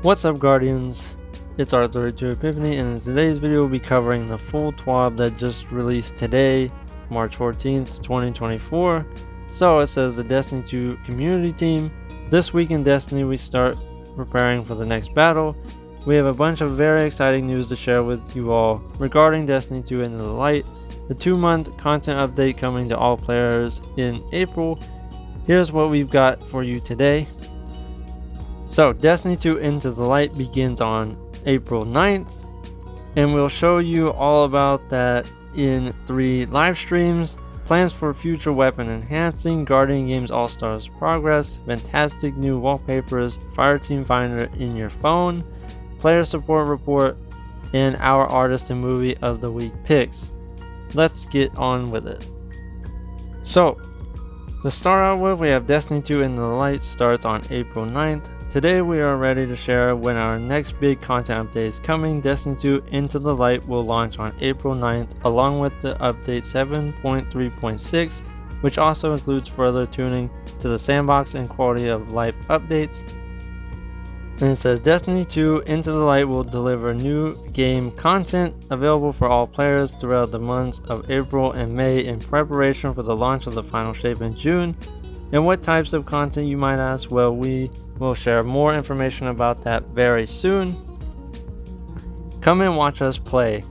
What's up, Guardians? It's R32 Epiphany, and in today's video we'll be covering the full TWID that just released today, March 14th, 2024. So it says the Destiny 2 community team. This week in Destiny we start preparing for the next battle. We have a bunch of very exciting news to share with you all regarding Destiny 2 Into the Light, the 2-month content update coming to all players in April. Here's what we've got for you today. So Destiny 2 Into the Light begins on April 9th, and we'll show you all about that in 3 live streams, plans for future weapon enhancing, Guardian Games All-Stars progress, fantastic new wallpapers, Fireteam Finder in your phone, player support report, and our artist and movie of the week picks. Let's get on with it. So to start out with, we have Destiny 2 Into the Light starts on April 9th. Today we are ready to share when our next big content update is coming. Destiny 2 Into the Light will launch on April 9th along with the update 7.3.6, which also includes further tuning to the sandbox and quality of life updates. And it says Destiny 2 Into the Light will deliver new game content available for all players throughout the months of April and May in preparation for the launch of the final shape in June. And what types of content, you might ask? Well, we will share more information about that very soon. Come and watch us play.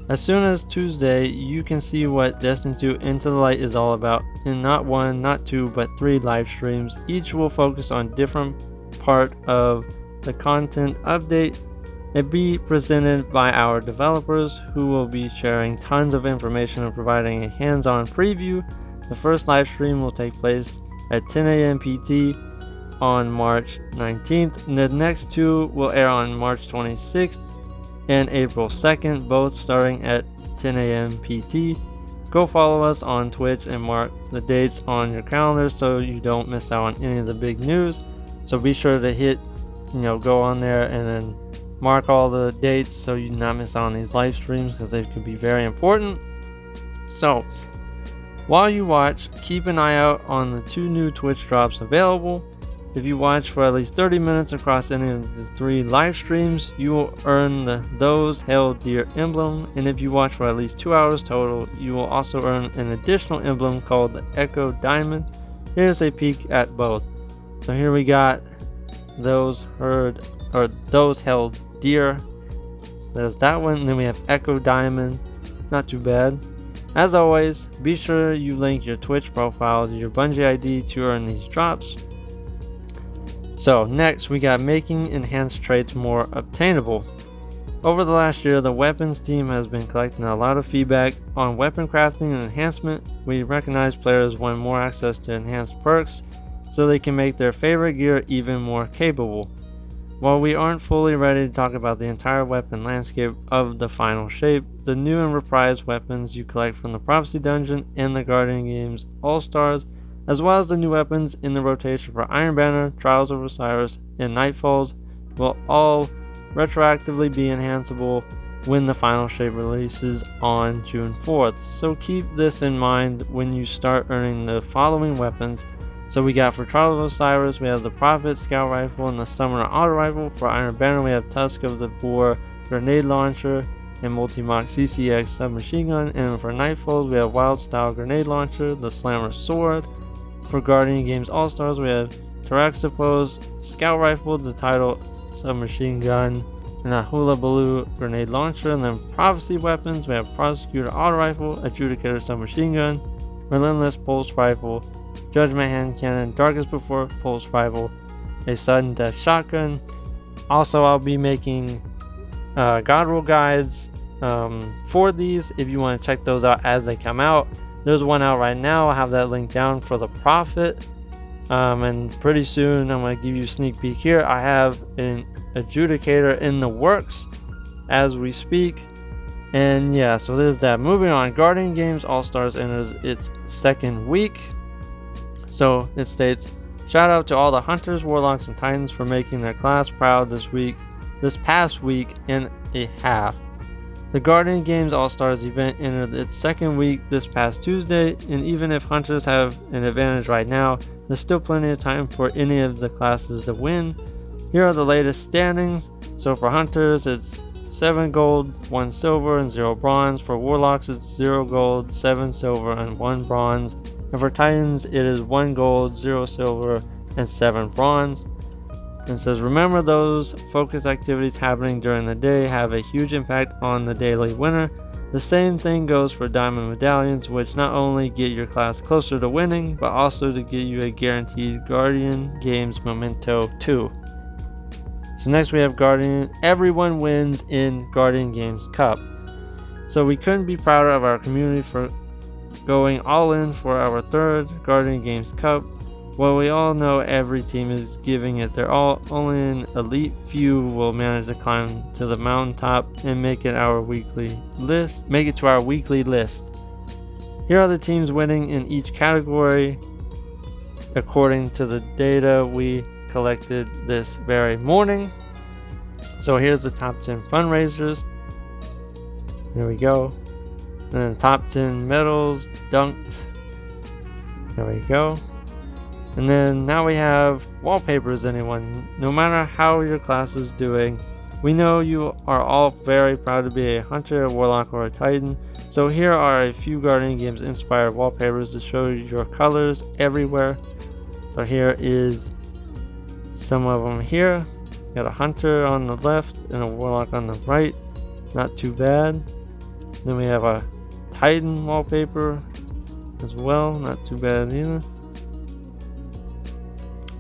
As soon as Tuesday, you can see what Destiny 2 Into the Light is all about in not 1, not 2, but 3 live streams. Each will focus on different part of the content update and be presented by our developers, who will be sharing tons of information and providing a hands-on preview. The first live stream will take place at 10 a.m. PT on March 19th, and the next 2 will air on March 26th and April 2nd, both starting at 10 a.m. PT. Go follow us on Twitch and mark the dates on your calendar so you don't miss out on any of the big news. So be sure to hit, go on there and then mark all the dates so you do not miss out on these live streams, because they could be very important. So while you watch, keep an eye out on the 2 new Twitch drops available. If you watch for at least 30 minutes across any of the 3 live streams, you will earn the Those Held Dear emblem, and if you watch for at least 2 hours total, you will also earn an additional emblem called the Echo Diamond. Here's a peek at both. So here we got Those Held Dear. So there's that one, and then we have Echo Diamond. Not too bad. As always, be sure you link your Twitch profile to your Bungie ID to earn these drops. So next we got making enhanced traits more obtainable. Over the last year, the weapons team has been collecting a lot of feedback on weapon crafting and enhancement. We recognize players want more access to enhanced perks so they can make their favorite gear even more capable. While we aren't fully ready to talk about the entire weapon landscape of the final shape, the new and reprised weapons you collect from the Prophecy Dungeon and the Guardian Games All-Stars, as well as the new weapons in the rotation for Iron Banner, Trials of Osiris, and Nightfalls, will all retroactively be enhanceable when the final shape releases on June 4th. So keep this in mind when you start earning the following weapons. So we got for Trials of Osiris, we have the Prophet Scout Rifle and the Summoner Auto Rifle. For Iron Banner, we have Tusk of the Boar Grenade Launcher and Multi-Mach CCX Submachine Gun. And for Nightfalls, we have Wild Style Grenade Launcher, the Slammer Sword. For Guardian Games All-Stars, we have Taraxipos Scout Rifle, the Tidal Submachine Gun, and a Hula Baloo Grenade Launcher. And then Prophecy Weapons, we have Prosecutor Auto Rifle, Adjudicator Submachine Gun, Relentless Pulse Rifle, Judgment Hand Cannon, Darkest Before Pulse Rifle, a Sudden Death Shotgun. Also, I'll be making God Rule guides for these if you want to check those out as they come out. There's one out right now. I'll have that link down for the Prophet. And pretty soon I'm going to give you a sneak peek here. I have an Adjudicator in the works as we speak. And yeah, so there's that. Moving on, Guardian Games All-Stars enters its 2nd week. So it states, shout out to all the Hunters, Warlocks, and Titans for making their class proud this past week and a half. The Guardian Games All-Stars event entered its 2nd week this past Tuesday, and even if Hunters have an advantage right now, there's still plenty of time for any of the classes to win. Here are the latest standings. So for hunters, it's 7 gold, 1 silver, and 0 bronze. For warlocks, it's 0 gold, 7 silver, and 1 bronze. And for titans, it is 1 gold, 0 silver, and 7 bronze. And it says, remember, those focus activities happening during the day have a huge impact on the daily winner. The same thing goes for diamond medallions, which not only get your class closer to winning, but also to get you a guaranteed Guardian Games memento too. So next we have Guardian. Everyone wins in Guardian Games Cup. So we couldn't be prouder of our community for going all in for our 3rd Guardian Games Cup. Well, we all know every team is giving it their all. Only an elite few will manage to climb to the mountaintop and make it to our weekly list. Here are the teams winning in each category according to the data we collected this very morning. So here's the top 10 fundraisers. Here we go. And then top 10 medals dunked. There we go. And then now we have wallpapers. Anyone, no matter how your class is doing, we know you are all very proud to be a hunter, a warlock, or a titan. So here are a few Guardian Games inspired wallpapers to show your colors everywhere. So here is some of them here. Got a hunter on the left and a warlock on the right. Not too bad. Then we have a titan wallpaper as well. Not too bad either.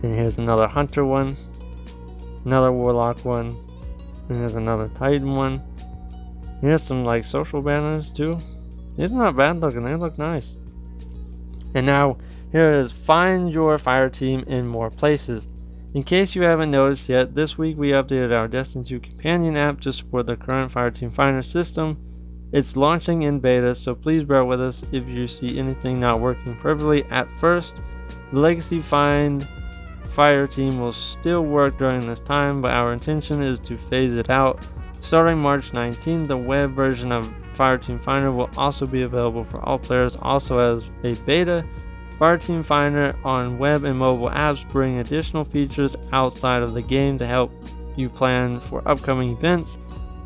And here's another hunter one. Another warlock one. And here's another titan one. Here's some like social banners too. These are not bad looking. They look nice. And now here is find your fire team in more places. In case you haven't noticed yet, this week we updated our Destiny 2 companion app to support the current Fireteam Finder system. It's launching in beta, so please bear with us if you see anything not working perfectly at first. The Legacy Find Fireteam will still work during this time, but our intention is to phase it out. Starting March 19th, the web version of Fireteam Finder will also be available for all players, also as a beta. Fireteam Finder on web and mobile apps bring additional features outside of the game to help you plan for upcoming events.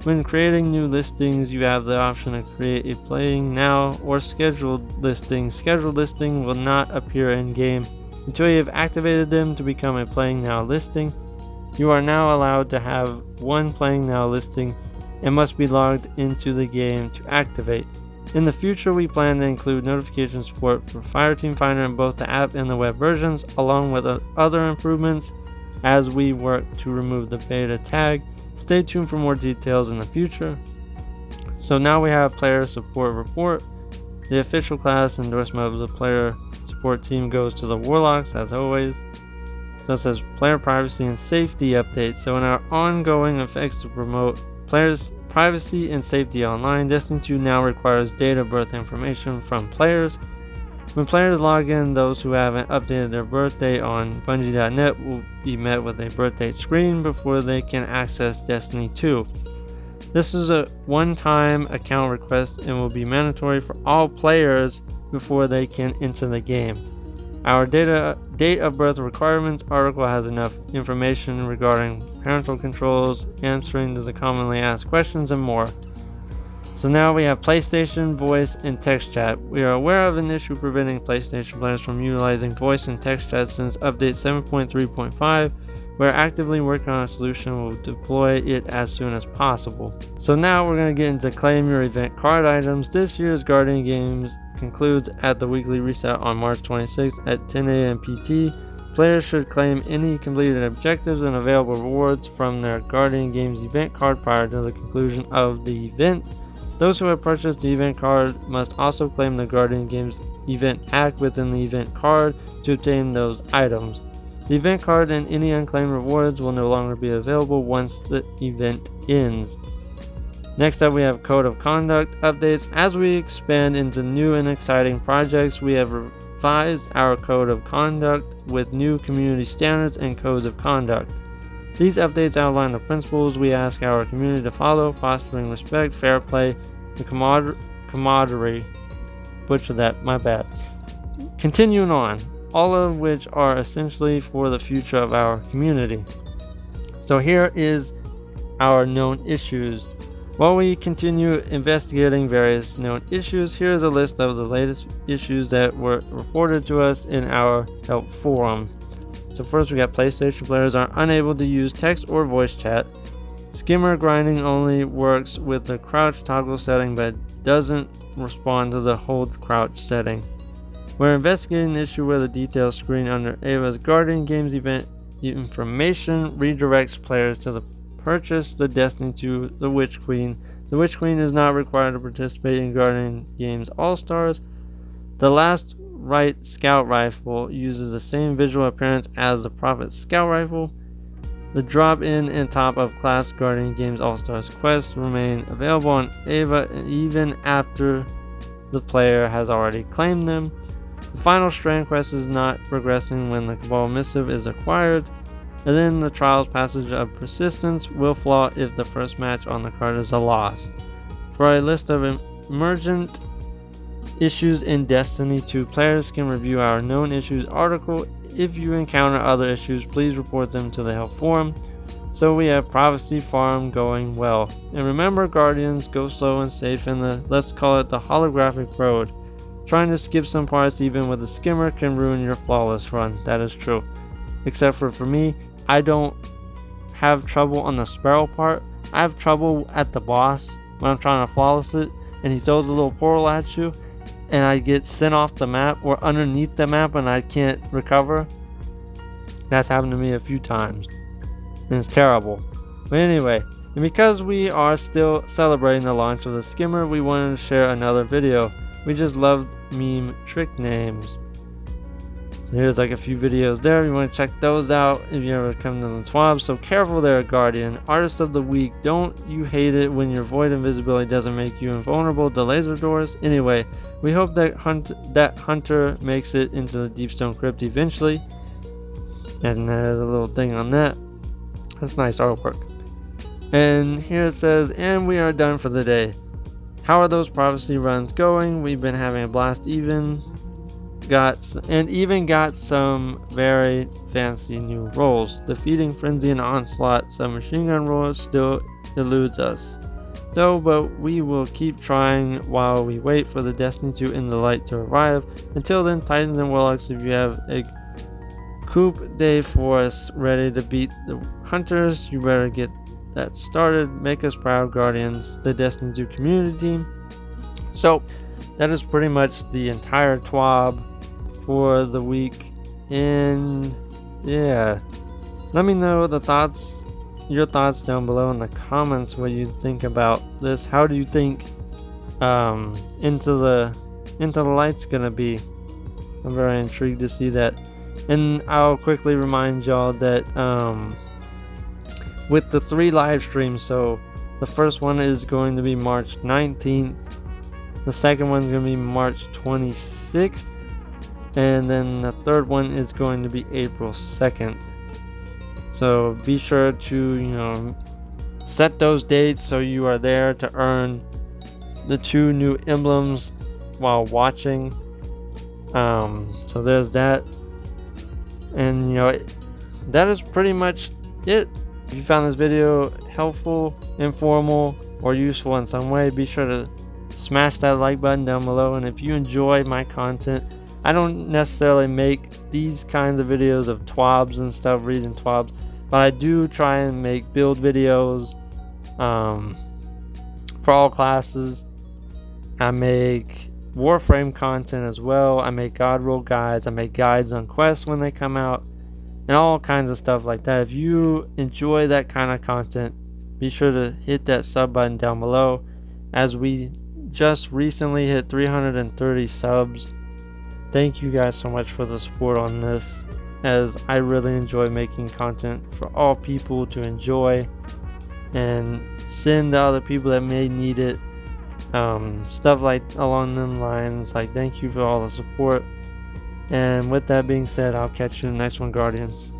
When creating new listings, you have the option to create a playing now or scheduled listing. Scheduled listing will not appear in game until you have activated them to become a playing now listing. You are now allowed to have one playing now listing and must be logged into the game to activate. In the future, we plan to include notification support for Fireteam Finder in both the app and the web versions, along with other improvements as we work to remove the beta tag. Stay tuned for more details in the future. So now we have player support report. The official class endorsement of the player support team goes to the Warlocks as always. So it says player privacy and safety updates. So in our ongoing efforts to promote players' privacy and safety online, Destiny 2 now requires date of birth information from players. When players log in, those who haven't updated their birthday on Bungie.net will be met with a birthday screen before they can access Destiny 2. This is a one-time account request and will be mandatory for all players before they can enter the game. Our date of birth requirements article has enough information regarding parental controls, answering to the commonly asked questions, and more. So now we have PlayStation voice and text chat. We are aware of an issue preventing PlayStation players from utilizing voice and text chat since update 7.3.5. We're actively working on a solution and will deploy it as soon as possible. So now we're going to get into claim your event card items. This year's Guardian Games concludes at the weekly reset on March 26th at 10 a.m. PT. Players should claim any completed objectives and available rewards from their Guardian Games event card prior to the conclusion of the event. Those who have purchased the event card must also claim the Guardian Games event pack within the event card to obtain those items. The event card and any unclaimed rewards will no longer be available once the event ends. Next up, we have Code of Conduct updates. As we expand into new and exciting projects, we have revised our Code of Conduct with new community standards and codes of conduct. These updates outline the principles we ask our community to follow, fostering respect, fair play, and camaraderie. Butchered that, my bad. Continuing on, all of which are essentially for the future of our community. So here is our known issues. While we continue investigating various known issues, here is a list of the latest issues that were reported to us in our help forum. So first we got PlayStation players are unable to use text or voice chat. Skimmer grinding only works with the crouch toggle setting but doesn't respond to the hold crouch setting. We're investigating the issue where the details screen under Ava's Guardian Games event information redirects players to purchase the Destiny 2 The Witch Queen. The Witch Queen is not required to participate in Guardian Games All-Stars. The Last Right Scout Rifle uses the same visual appearance as the Prophet Scout Rifle. The drop-in and top-up class Guardian Games All-Stars quests remain available on Ava even after the player has already claimed them. The final Strand quest is not progressing when the Cabal Missive is acquired. And then the Trials Passage of Persistence will flaw if the first match on the card is a loss. For a list of emergent issues in Destiny 2, players can review our known issues article. If you encounter other issues, please report them to the help forum. So we have Prophecy Farm going well. And remember, Guardians, go slow and safe in the, let's call it the holographic road. Trying to skip some parts even with a skimmer can ruin your flawless run. That is true. Except for me, I don't have trouble on the Sparrow part. I have trouble at the boss when I'm trying to flawless it and he throws a little portal at you and I get sent off the map or underneath the map and I can't recover. That's happened to me a few times and it's terrible. But anyway, and because we are still celebrating the launch of the skimmer, we wanted to share another video. We just loved meme trick names. So here's like a few videos there. You want to check those out if you ever come to the TWID. So careful there, Guardian. Artist of the Week. Don't you hate it when your void invisibility doesn't make you invulnerable to laser doors? Anyway, we hope that Hunter makes it into the Deepstone Crypt eventually. And there's a little thing on that. That's nice artwork. And here it says, and we are done for the day. How are those prophecy runs going? We've been having a blast. Even got some very fancy new roles. Defeating Frenzy and Onslaught submachine gun rolls still eludes us though, but we will keep trying while we wait for the Destiny 2 In the Light to arrive. Until then, Titans and Warlocks, if you have a Coupe de Force ready to beat the Hunters, you better get that started. Make us proud, Guardians, the Destiny 2 community team. So that is pretty much the entire TWAB for the week. And yeah, let me know your thoughts down below in the comments, what you think about this. How do you think Into the Light's gonna be? I'm very intrigued to see that. And I'll quickly remind y'all that with the 3 live streams, so the first one is going to be March 19th, the second one is going to be March 26th, and then the third one is going to be April 2nd. So be sure to set those dates so you are there to earn the 2 new emblems while watching. So there's that. And that is pretty much it. If you found this video helpful, informal, or useful in some way, be sure to smash that like button down below. And if you enjoy my content, I don't necessarily make these kinds of videos of TWABs and stuff, reading TWABs, but I do try and make build videos for all classes. I make Warframe content as well. I make God roll guides. I make guides on quests when they come out, and all kinds of stuff like that. If you enjoy that kind of content, be sure to hit that sub button down below, as we just recently hit 330 subs. Thank you guys so much for the support on this, as I really enjoy making content for all people to enjoy and send to other people that may need it. Stuff like along them lines. Like, thank you for all the support. And with that being said, I'll catch you in the next one, Guardians.